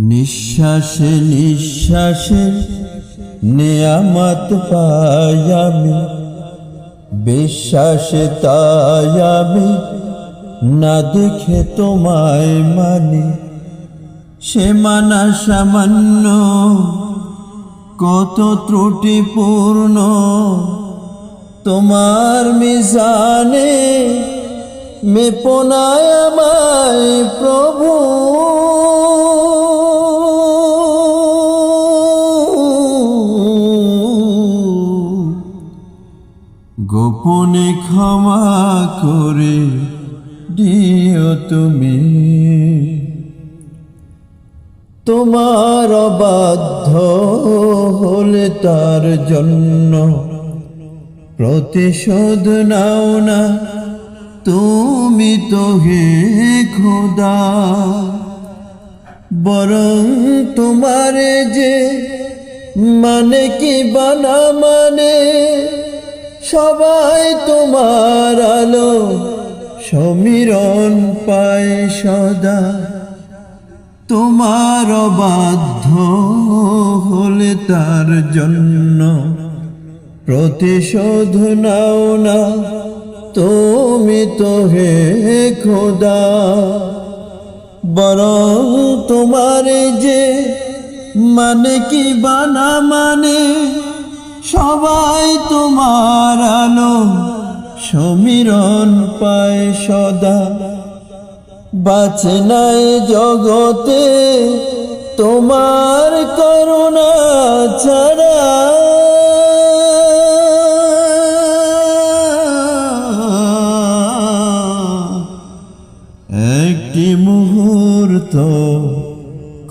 নিঃশ্বাসে নিঃশ্বাসে নিয়ামত পাই আমি, বিশ্বাসে তাই আমি না দেখে তোমায় মানি। সে মানা সামান্য, কত ত্রুটিপূর্ণ তোমার মিজানে মেপনায় আমায় প্রভু। গোপনে ক্ষমা করে দিও তুমি, তোমার অবাধ্য হলে তার জন্য প্রতিশোধ নাও না তুমি তো হে খোদা। বরং তোমারে যে মানে কি বানা মানে, সবাই তোমার আলো সমীরণ পায় সদা। তোমার অবাধ্য হলে তার জন্য প্রতিশোধ নাও না তুমি তো হে খোদা। বরং তোমারে যে মানে কি বানা মানে, সবাই তোমার আলো সমীরণ পায় সদা। বাঁচে নাই জগতে তোমার করুণা ছাড়া, একটি মুহূর্ত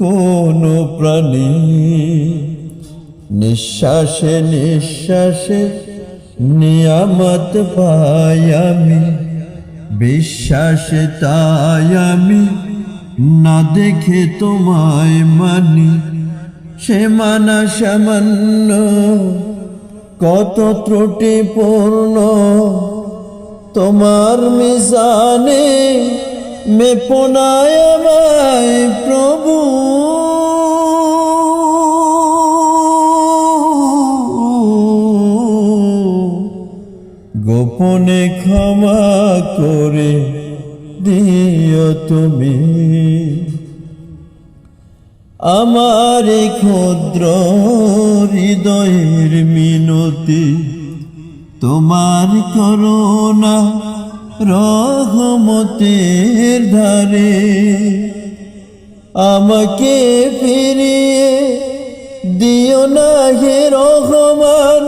কোন প্রাণী। নিঃশ্বাসে নিঃশ্বাসে নিয়ামত পাই আমি, বিশ্বাসে তাই আমি না দেখে তোমায় মানি। সে মানা সামান্য, কত ত্রুটিপূর্ণ তোমার মিজানে মেপনায় আমায় প্রভু। গোপনে ক্ষমা করে দিও তুমি, আমার ক্ষুদ্র হৃদয়ের মিনতি তোমার করুণা রহমতের ধারে। আমাকে ফিরিয়ে দিও না হে রহমান,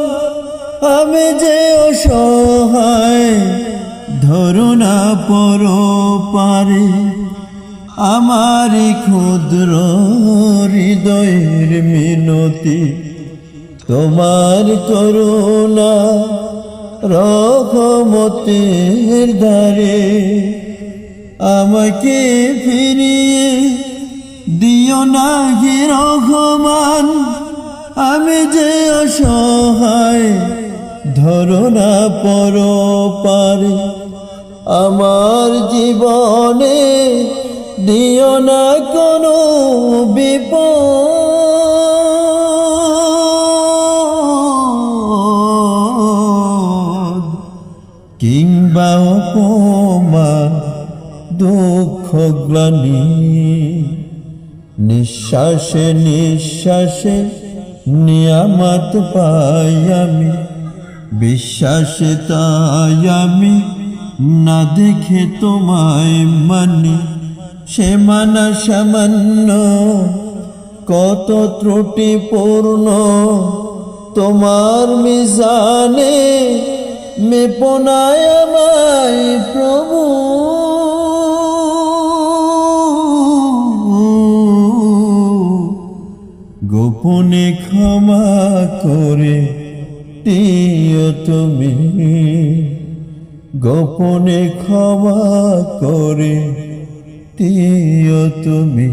আমি যে অসহায় ধরো না পর পারে। আমার ক্ষুদ্র হৃদয়ের মিনতি তোমার করুণা রহমতের ধারে। আমাকে ফিরিয়ে দিও না হে রহমান, আমি যে অসহায় ধরো না পর পারে। আমার জীবনে দিও না কোনো বিপদ, কিংবা অপমান দুঃখ গ্লানি। নিঃশ্বাসে নিঃশ্বাসে নিয়ামত পাই আমি, বিশ্বাসে তাই আমি না দেখে তোমায় মানি। সে মানা সামান্য, কত ত্রুটিপূর্ণ তোমার মিজানে মেপনায় আমায় প্রভু। গোপনে ক্ষমা করে দিও তুমি, গোপনে ক্ষমা করে দিও তুমি।